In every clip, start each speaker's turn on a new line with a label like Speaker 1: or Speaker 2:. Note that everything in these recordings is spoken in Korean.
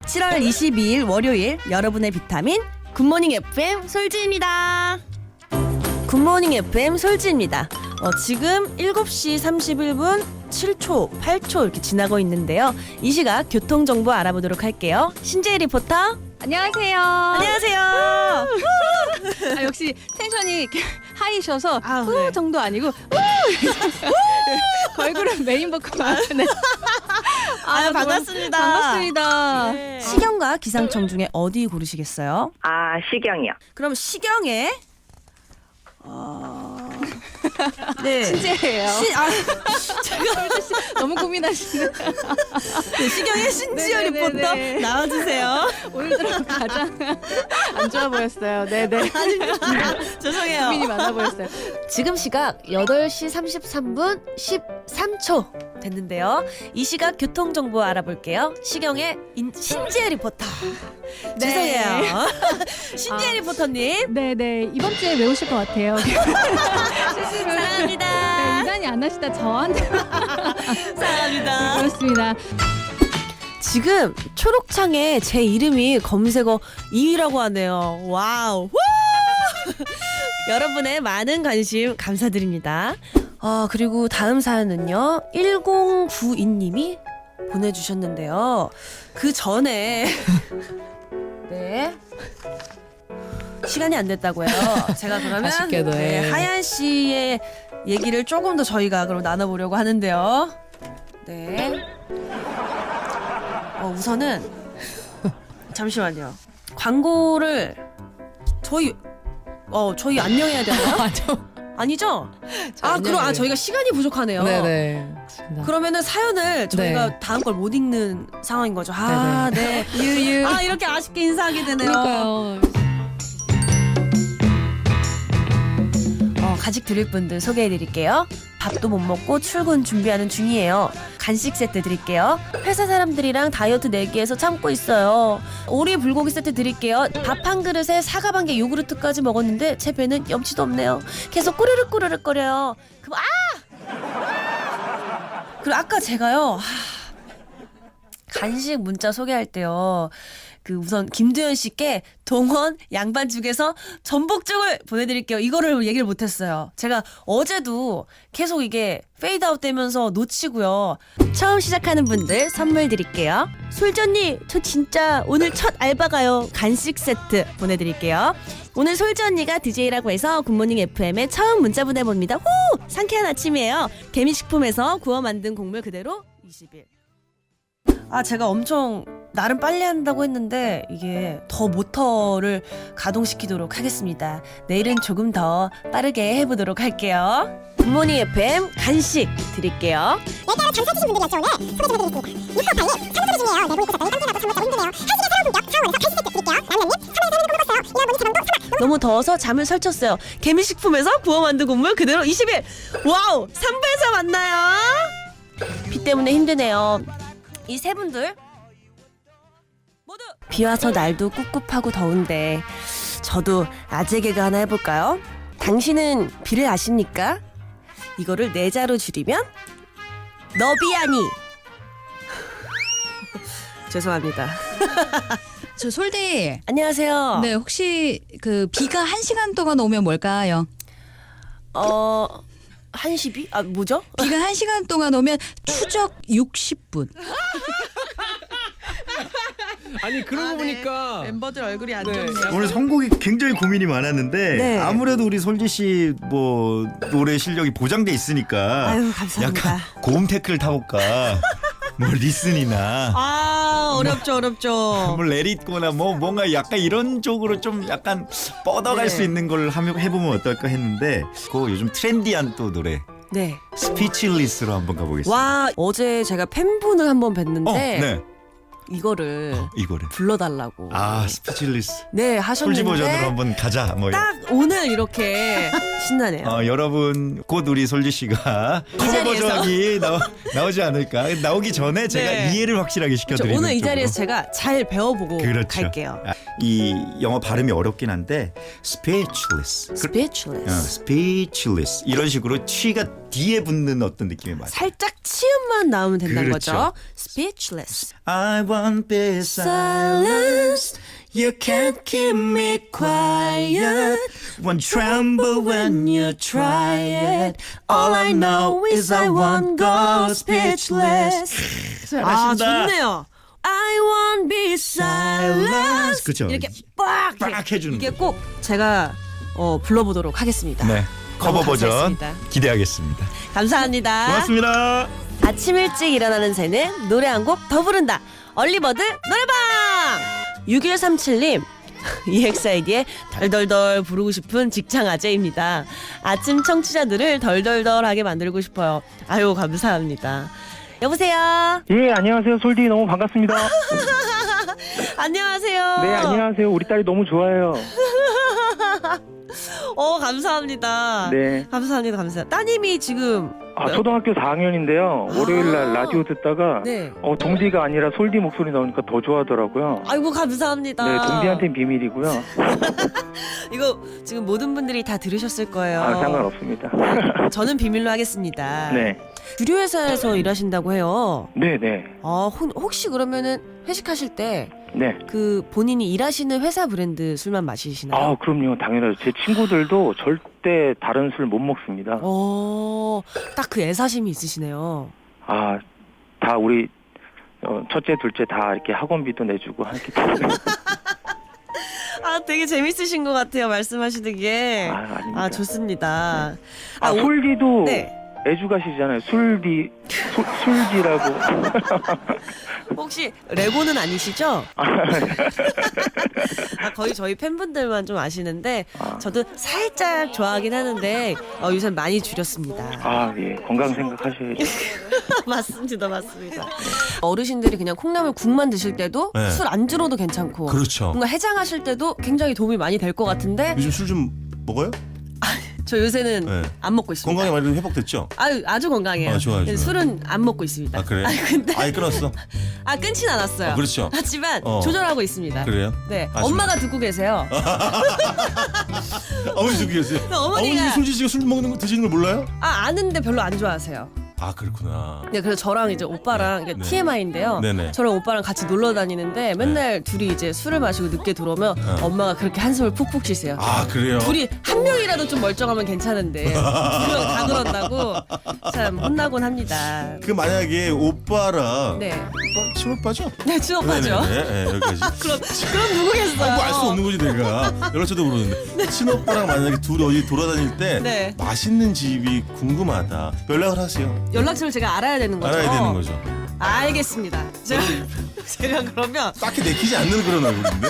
Speaker 1: (7월 22일) 월요일 여러분의 비타민 굿모닝 FM 솔지입니다. 굿모닝 FM 솔지입니다. 지금 7시 31분 7초 8초 이렇게 지나고 있는데요. 이 시각 교통정보 알아보도록 할게요. 신재희 리포터.
Speaker 2: 안녕하세요.
Speaker 1: 안녕하세요.
Speaker 2: 역시 텐션이 이렇게 하이셔서
Speaker 1: 네.
Speaker 2: 정도 아니고 걸그룹 메인 보컬 맞네.
Speaker 1: 반갑습니다.
Speaker 2: 반갑습니다.
Speaker 1: 네. 시경과 기상청 중에 어디 고르시겠어요?
Speaker 3: 시경이요.
Speaker 1: 그럼 시경에 네.
Speaker 2: 신재예요. 너무 고민하시네.
Speaker 1: 네, 시경의 신지연
Speaker 2: 네네네네.
Speaker 1: 리포터 나와주세요.
Speaker 2: 오늘 들어 가장 안 좋아 보였어요. 네네.
Speaker 1: 죄송해요.
Speaker 2: 고민이 많아 보였어요.
Speaker 1: 지금 시각 8시 33분 13초 됐는데요. 이 시각 교통정보 알아볼게요. 시경의 신지혜 리포터.
Speaker 2: 네.
Speaker 1: 죄송해요. 신지혜 리포터님.
Speaker 2: 네네. 이번 주에 외우실 것 같아요. 실수를.
Speaker 1: 사랑합니다.
Speaker 2: 이단이 안 하시다 저한테.
Speaker 1: 사랑합니다.
Speaker 2: 그렇습니다.
Speaker 1: 지금 초록창에 제 이름이 검색어 2위라고 하네요. 와우. 여러분의 많은 관심 감사드립니다. 그리고 다음 사연은요. 1092님이 보내주셨는데요. 그 전에 네 시간이 안 됐다고요. 제가 그러면
Speaker 2: 아쉽게도, 예.
Speaker 1: 하얀 씨의 얘기를 조금 더 저희가 그럼 나눠보려고 하는데요. 네. 우선은 잠시만요. 광고를 저희 안녕해야 되나요? 아니죠? 그럼 저희가 시간이 부족하네요.
Speaker 4: 네네.
Speaker 1: 그러면은 사연을 저희가
Speaker 4: 네.
Speaker 1: 다음 걸 못 읽는 상황인 거죠. 네.
Speaker 2: 유유.
Speaker 1: 이렇게 아쉽게 인사하게 되네요.
Speaker 2: 그러니까요.
Speaker 1: 간식 드릴 분들 소개해드릴게요. 밥도 못 먹고 출근 준비하는 중이에요. 간식 세트 드릴게요. 회사 사람들이랑 다이어트 내기해서 참고 있어요. 오리 불고기 세트 드릴게요. 밥 한 그릇에 사과 반 개 요구르트까지 먹었는데 제 배는 염치도 없네요. 계속 꼬르륵 거려요. 그리고 아까 제가요. 간식 문자 소개할 때요. 우선 김두현 씨께 동원 양반죽에서 전복죽을 보내드릴게요. 이거를 얘기를 못했어요. 제가 어제도 계속 이게 페이드아웃 되면서 놓치고요. 처음 시작하는 분들 선물 드릴게요. 솔전니 저 진짜 오늘 첫 알바 가요. 간식 세트 보내드릴게요. 오늘 솔지 언니가 DJ라고 해서 굿모닝 FM에 처음 문자 보내봅니다. 상쾌한 아침이에요. 개미식품에서 구워 만든 곡물 그대로 20일. 제가 엄청 나름 빨리 한다고 했는데 이게 더 모터를 가동시키도록 하겠습니다. 내일은 조금 더 빠르게 해보도록 할게요. 굿모닝 FM 간식 드릴게요.
Speaker 5: 날짜로 감사해주신 분들이었죠. 오늘 소개 좀 해드리겠습니다. 6호 4일 3호 중이에요. 내부 입고 쌌더니 깜짝나도 정말 힘드네요. 한식의 새로운 본격 4월에서 간식 세트 드릴게요. 라면님 3월에서 했는데 못 먹었어요. 이나머니 자방도 3월.
Speaker 1: 너무 더워서 잠을 설쳤어요. 개미식품에서 구워 만든 곡물 그대로 20일. 와우! 3부에서 만나요. 비 때문에 힘드네요. 이 세 분들 모두 비 와서 날도 꿉꿉하고 더운데 저도 아재 개그 하나 해볼까요? 당신은 비를 아십니까? 이거를 네 자로 줄이면 너비아니. 죄송합니다.
Speaker 4: 저 솔디.
Speaker 1: 안녕하세요.
Speaker 4: 네, 혹시 비가 1시간 동안 오면 뭘까요?
Speaker 1: 1시? 뭐죠?
Speaker 4: 비가 1시간 동안 오면 추적 60분.
Speaker 6: 아니 그러고 보니까
Speaker 1: 멤버들 얼굴이 안
Speaker 6: 네.
Speaker 1: 좋네요.
Speaker 7: 오늘 선곡이 굉장히 고민이 많았는데
Speaker 1: 네.
Speaker 7: 아무래도 우리 솔지 씨 뭐 노래 실력이 보장돼 있으니까
Speaker 1: 아유, 감사합니다.
Speaker 7: 약간 고음 태클 타볼까 뭐 리슨이나
Speaker 1: 어렵죠.
Speaker 7: 뭐 레릿거나 뭐 뭔가 약간 이런 쪽으로 좀 약간 뻗어갈
Speaker 1: 네.
Speaker 7: 수 있는 걸 해보면 어떨까 했는데 그 요즘 트렌디한 또 노래
Speaker 1: 네.
Speaker 7: 스피치리스로 한번 가보겠습니다.
Speaker 1: 와, 어제 제가 팬분을 한번 뵀는데
Speaker 7: 네.
Speaker 1: 이거를
Speaker 7: 이거를.
Speaker 1: 불러달라고.
Speaker 7: 아, 스피치리스.
Speaker 1: 네,
Speaker 7: 솔지 버전으로
Speaker 1: 하셨는데
Speaker 7: 한번 가자. 뭐.
Speaker 1: 딱 오늘 이렇게 신나네요.
Speaker 7: 여러분 곧 우리 솔지 씨가 커버
Speaker 1: 자리에서.
Speaker 7: 버전이 나오지 않을까. 나오기 전에 제가
Speaker 1: 네.
Speaker 7: 이해를 확실하게 시켜드리는
Speaker 1: 오늘 이
Speaker 7: 쪽으로.
Speaker 1: 자리에서 제가 잘 배워보고
Speaker 7: 그렇죠.
Speaker 1: 갈게요.
Speaker 7: 이 영어 발음이 어렵긴 한데 speechless.
Speaker 1: Speechless.
Speaker 7: speechless 이런 식으로 취가 뒤에 붙는 어떤 느낌이 맞아요.
Speaker 1: 살짝 치음만 나오면 된다는
Speaker 7: 그렇죠.
Speaker 1: 거죠. Speechless.
Speaker 7: I won't be silenced. You can't keep me quiet. Won't tremble when you try it. All I know is I won't go speechless.
Speaker 1: 아,
Speaker 7: 잘하신다.
Speaker 1: 좋네요. I won't be silenced.
Speaker 7: 그죠.
Speaker 1: 이렇게 빡
Speaker 7: 해주는
Speaker 1: 이게
Speaker 7: 거.
Speaker 1: 꼭 제가 불러보도록 하겠습니다.
Speaker 7: 네. 커버
Speaker 1: 너무
Speaker 7: 버전
Speaker 1: 감사했습니다.
Speaker 7: 기대하겠습니다.
Speaker 1: 감사합니다.
Speaker 7: 고맙습니다.
Speaker 1: 아침 일찍 일어나는 새는 노래 한 곡 더 부른다. 얼리버드 노래방. 6137님. EXID의 덜덜덜 부르고 싶은 직장 아재입니다. 아침 청취자들을 덜덜덜하게 만들고 싶어요. 아유, 감사합니다. 여보세요.
Speaker 3: 예, 안녕하세요. 솔디 너무 반갑습니다.
Speaker 1: 안녕하세요.
Speaker 3: 네, 안녕하세요. 우리 딸이 너무 좋아해요.
Speaker 1: 감사합니다.
Speaker 3: 네.
Speaker 1: 감사합니다. 감사합니다. 따님이 지금
Speaker 3: 초등학교 4학년인데요. 월요일 날 라디오 듣다가
Speaker 1: 네.
Speaker 3: 동디가 아니라 솔디 목소리 나오니까 더 좋아하더라고요.
Speaker 1: 아이고, 감사합니다.
Speaker 3: 네, 동디한테는 비밀이고요.
Speaker 1: 이거 지금 모든 분들이 다 들으셨을 거예요.
Speaker 3: 상관없습니다.
Speaker 1: 저는 비밀로 하겠습니다.
Speaker 3: 네.
Speaker 1: 주류회사에서 일하신다고 해요.
Speaker 3: 네, 네.
Speaker 1: 혹시 그러면은 회식하실 때
Speaker 3: 네.
Speaker 1: 그 본인이 일하시는 회사 브랜드 술만 마시시나요?
Speaker 3: 그럼요. 당연하죠. 제 친구들도 절대 다른 술 못 먹습니다.
Speaker 1: 딱 그 애사심이 있으시네요.
Speaker 3: 다 우리 첫째, 둘째 다 이렇게 학원비도 내주고 하기 때문에.
Speaker 1: 되게 재밌으신 것 같아요. 말씀하시는 게.
Speaker 3: 아닙니다.
Speaker 1: 좋습니다.
Speaker 3: 솔디도
Speaker 1: 네.
Speaker 3: 애주가시잖아요. 술지라고.
Speaker 1: 혹시 레고는 아니시죠? 거의 저희 팬분들만 좀 아시는데 저도 살짝 좋아하긴 하는데 요새 많이 줄였습니다.
Speaker 3: 예. 건강 생각하셔야죠.
Speaker 1: 맞습니다. 어르신들이 그냥 콩나물 국만 드실 때도
Speaker 8: 네.
Speaker 1: 술 안주로도 괜찮고
Speaker 8: 그렇죠.
Speaker 1: 뭔가 해장하실 때도 굉장히 도움이 많이 될 것 같은데
Speaker 8: 요즘 술 좀 먹어요?
Speaker 1: 저 요새는
Speaker 8: 네.
Speaker 1: 안 먹고 있습니다.
Speaker 8: 건강에 많이 회복됐죠?
Speaker 1: 아주 건강해요.
Speaker 8: 좋아요.
Speaker 1: 술은 안 먹고 있습니다.
Speaker 8: 그래?
Speaker 1: 근데
Speaker 8: 아예 끊었어?
Speaker 1: 끊진 않았어요.
Speaker 8: 그렇죠.
Speaker 1: 하지만
Speaker 8: 어.
Speaker 1: 조절하고 있습니다.
Speaker 8: 그래요?
Speaker 1: 네,
Speaker 8: 아,
Speaker 1: 엄마가 듣고 계세요.
Speaker 8: 어머니 듣고 계세요?
Speaker 1: 어머니가-
Speaker 8: 솔지 씨가 술 먹는 거 드시는 걸 몰라요?
Speaker 1: 아는데 별로 안 좋아하세요.
Speaker 8: 그렇구나.
Speaker 1: 네, 그래서 저랑 이제 오빠랑 이게
Speaker 8: 네.
Speaker 1: TMI인데요.
Speaker 8: 네네.
Speaker 1: 저랑 오빠랑 같이 놀러 다니는데 맨날 둘이 이제 술을 마시고 늦게 들어오면 엄마가 그렇게 한숨을 푹푹 쉬세요.
Speaker 8: 그래요?
Speaker 1: 둘이 한 명이라도 좀 멀쩡하면 괜찮은데 두 명 다 그런다고 참 혼나곤 합니다.
Speaker 8: 만약에 오빠랑
Speaker 1: 네,
Speaker 8: 친오빠죠?
Speaker 1: 네, 친오빠죠.
Speaker 8: 네네네. 여기까지.
Speaker 1: 그럼 누구겠어요?
Speaker 8: 알 수 없는 거지 내가. 연락처도 모르는데. 친오빠랑 만약에 둘이 어디 돌아다닐 때
Speaker 1: 네.
Speaker 8: 맛있는 집이 궁금하다. 연락을 하세요.
Speaker 1: 연락처를 제가 알아야 되는 거죠.
Speaker 8: 알아야 되는 거죠.
Speaker 1: 알겠습니다. 제가 그러면
Speaker 8: 딱히 내키지 않는 그런 얼굴인데?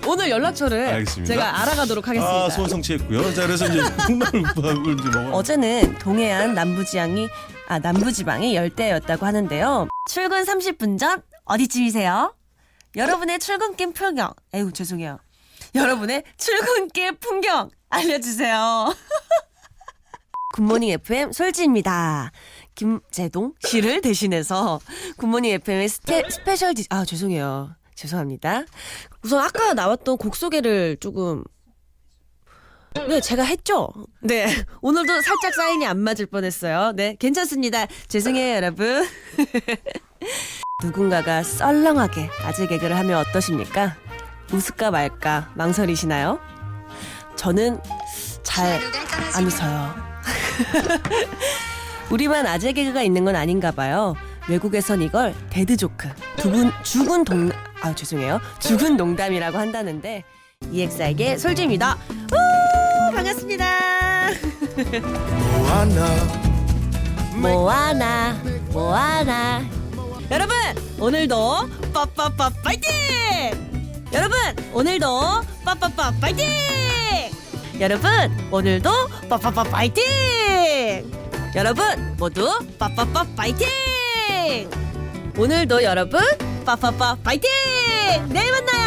Speaker 1: 오늘 연락처를
Speaker 8: 알겠습니다.
Speaker 1: 제가 알아가도록 하겠습니다.
Speaker 8: 소원 성취했고요. 자, 그래서 이제 콩나물국밥을 이제 먹어.
Speaker 1: 어제는 동해안 남부지방이 열대였다고 하는데요. 출근 30분 전 어디쯤이세요? 여러분의 출근길 풍경. 죄송해요. 여러분의 출근길 풍경 알려주세요. 굿모닝 FM 솔지입니다. 김재동 씨를 대신해서 굿모닝 FM의 스페셜 죄송해요. 죄송합니다. 우선 아까 나왔던 곡 소개를 조금 네, 제가 했죠? 네. 오늘도 살짝 사인이 안 맞을 뻔했어요. 네, 괜찮습니다. 죄송해요, 여러분. 누군가가 썰렁하게 아재 개그를 하면 어떠십니까? 웃을까 말까 망설이시나요? 저는 잘 안 웃어요. 우리만 아재 개그가 있는 건 아닌가 봐요. 외국에선 이걸 데드 조크, 죽은 농담이라고 한다는데 EXID의 솔지입니다. 우, 반갑습니다. 모아나. 여러분, 오늘도 빠빠빠 파이팅! 여러분, 오늘도 빠빠빠 파이팅! 여러분, 오늘도 빠빠빠 파이팅! 여러분, 모두 빠빠빠 파이팅! 오늘도 여러분 빠빠빠 파이팅! 내일 만나요.